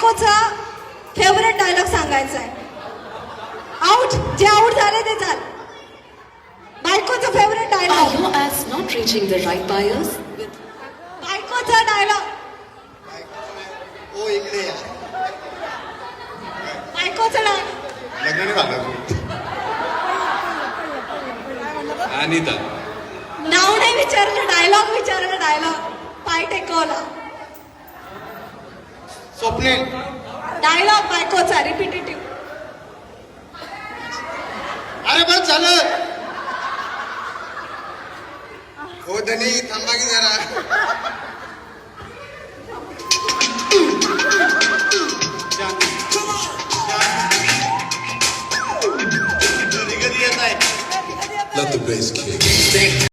बायकोचा favourite dialogue सांगायचा आहे. आउट, जे आउट झाले ते चाल. बायकोचा favourite Are dialogue, your ads not reaching the right buyers? बायकोचा डायलॉग, ओ इकडे या. बायकोचा डायलॉग. लग्न नाही झालं. अनिता. नाव नाही विचारलं, डायलॉग विचारलं. डायलॉग, पाय टेकवला. स्वप्नील. डायलॉग बायकोचा रिपिटेटिव्ह. अरे बस झालं. हो धनी थांबा की जरा. कधी कधी येत आहे. Let the bass kick.